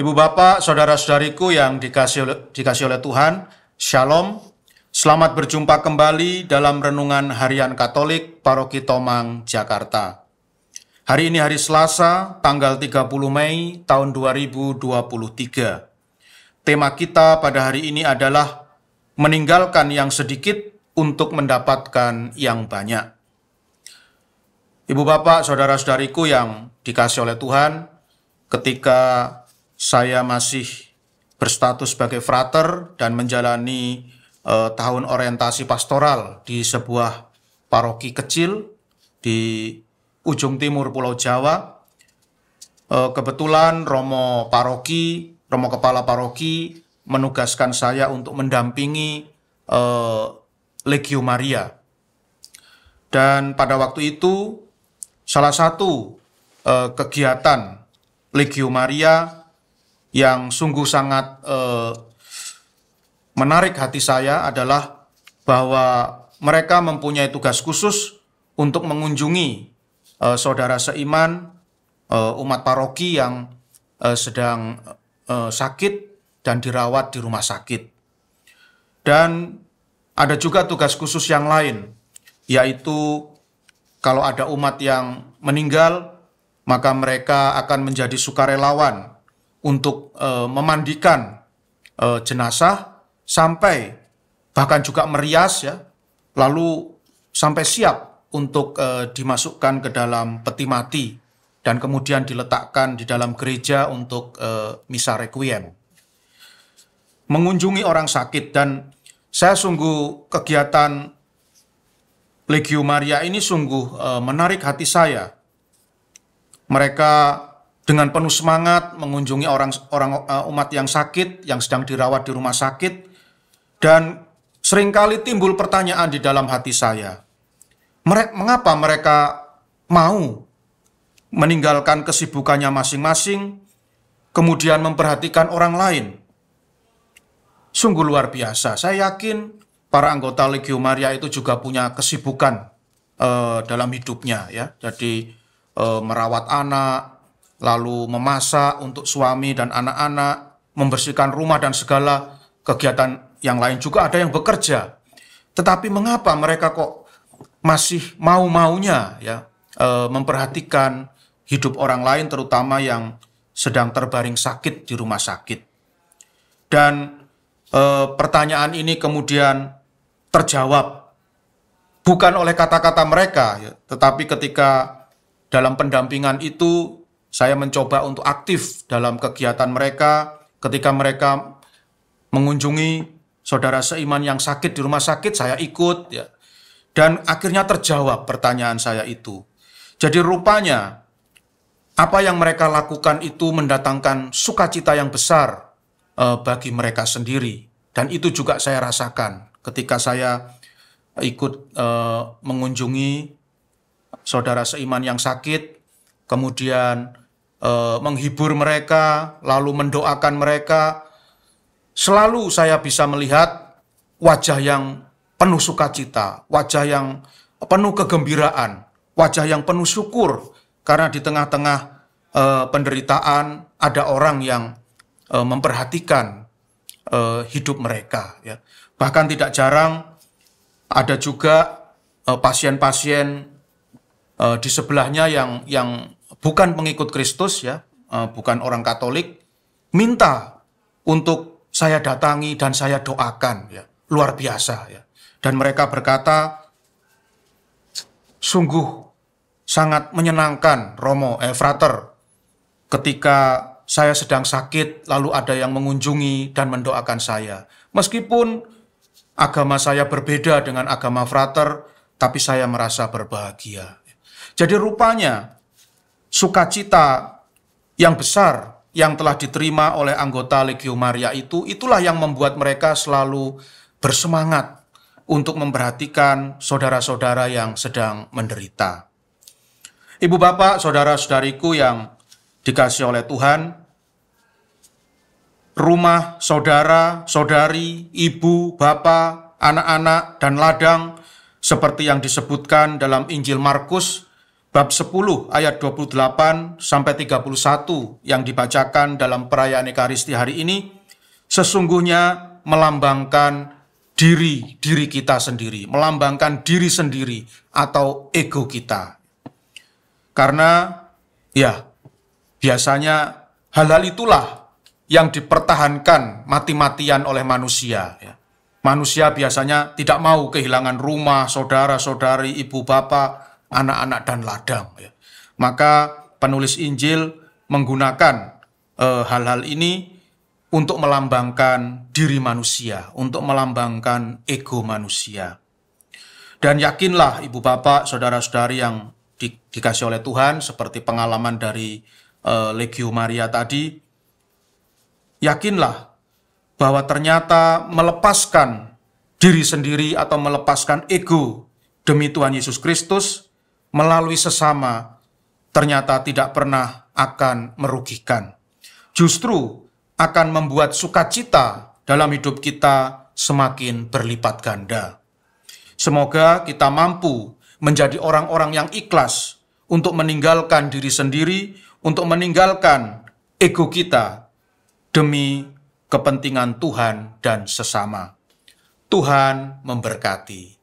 Ibu bapak, saudara-saudariku yang dikasih oleh Tuhan, Shalom. Selamat berjumpa kembali dalam Renungan Harian Katolik Paroki Tomang, Jakarta. Hari ini hari Selasa, tanggal 30 Mei tahun 2023. Tema kita pada hari ini adalah meninggalkan yang sedikit untuk mendapatkan yang banyak. Ibu bapak, saudara-saudariku yang dikasih oleh Tuhan, ketika saya masih berstatus sebagai frater dan menjalani tahun orientasi pastoral di sebuah paroki kecil di ujung timur Pulau Jawa. Kebetulan Romo Kepala Paroki menugaskan saya untuk mendampingi Legio Maria. Dan pada waktu itu salah satu kegiatan Legio Maria yang sungguh sangat menarik hati saya adalah bahwa mereka mempunyai tugas khusus untuk mengunjungi saudara seiman, umat paroki yang sedang sakit dan dirawat di rumah sakit. Dan ada juga tugas khusus yang lain, yaitu kalau ada umat yang meninggal, maka mereka akan menjadi sukarelawan untuk memandikan jenazah sampai bahkan juga merias ya, lalu sampai siap untuk dimasukkan ke dalam peti mati dan kemudian diletakkan di dalam gereja untuk misa requiem. Mengunjungi orang sakit, dan saya sungguh kegiatan Legio Maria ini sungguh menarik hati saya. Mereka dengan penuh semangat mengunjungi umat yang sakit, yang sedang dirawat di rumah sakit, dan seringkali timbul pertanyaan di dalam hati saya. Mengapa mereka mau meninggalkan kesibukannya masing-masing, kemudian memperhatikan orang lain? Sungguh luar biasa. Saya yakin para anggota Legio Maria itu juga punya kesibukan dalam hidupnya, ya. Jadi merawat anak, lalu memasak untuk suami dan anak-anak, membersihkan rumah dan segala kegiatan yang lain, juga ada yang bekerja. Tetapi mengapa mereka kok masih mau-maunya ya memperhatikan hidup orang lain, terutama yang sedang terbaring sakit di rumah sakit? Dan pertanyaan ini kemudian terjawab bukan oleh kata-kata mereka, ya, tetapi ketika dalam pendampingan itu saya mencoba untuk aktif dalam kegiatan mereka. Ketika mereka mengunjungi saudara seiman yang sakit di rumah sakit, saya ikut, ya. Dan akhirnya terjawab pertanyaan saya itu. Jadi rupanya apa yang mereka lakukan itu mendatangkan sukacita yang besar bagi mereka sendiri. Dan itu juga saya rasakan ketika saya ikut mengunjungi saudara seiman yang sakit, kemudian menghibur mereka, lalu mendoakan mereka. Selalu saya bisa melihat wajah yang penuh sukacita, wajah yang penuh kegembiraan, wajah yang penuh syukur, karena di tengah-tengah penderitaan ada orang yang memperhatikan hidup mereka. Ya. Bahkan tidak jarang ada juga pasien-pasien di sebelahnya yang bukan pengikut Kristus, ya, bukan orang Katolik, minta untuk saya datangi dan saya doakan, ya, luar biasa, ya. Dan mereka berkata, sungguh sangat menyenangkan frater, ketika saya sedang sakit lalu ada yang mengunjungi dan mendoakan saya. Meskipun agama saya berbeda dengan agama frater, tapi saya merasa berbahagia. Jadi rupanya sukacita yang besar yang telah diterima oleh anggota Legio Maria itulah yang membuat mereka selalu bersemangat untuk memperhatikan saudara-saudara yang sedang menderita. Ibu bapak, saudara-saudariku yang dikasih oleh Tuhan, rumah saudara, saudari, ibu, bapak, anak-anak, dan ladang, seperti yang disebutkan dalam Injil Markus, bab 10 ayat 28 sampai 31 yang dibacakan dalam perayaan Ekaristi hari ini sesungguhnya melambangkan diri kita sendiri, melambangkan diri sendiri atau ego kita. Karena ya biasanya hal-hal itulah yang dipertahankan mati-matian oleh manusia. Manusia biasanya tidak mau kehilangan rumah, saudara-saudari, ibu bapak, anak-anak, dan ladang. Maka penulis Injil menggunakan hal-hal ini untuk melambangkan diri manusia, untuk melambangkan ego manusia. Dan yakinlah ibu bapak, saudara-saudari yang dikasih oleh Tuhan, seperti pengalaman dari Legio Maria tadi, yakinlah bahwa ternyata melepaskan diri sendiri atau melepaskan ego demi Tuhan Yesus Kristus melalui sesama ternyata tidak pernah akan merugikan. Justru akan membuat sukacita dalam hidup kita semakin berlipat ganda. Semoga kita mampu menjadi orang-orang yang ikhlas untuk meninggalkan diri sendiri, untuk meninggalkan ego kita demi kepentingan Tuhan dan sesama. Tuhan memberkati.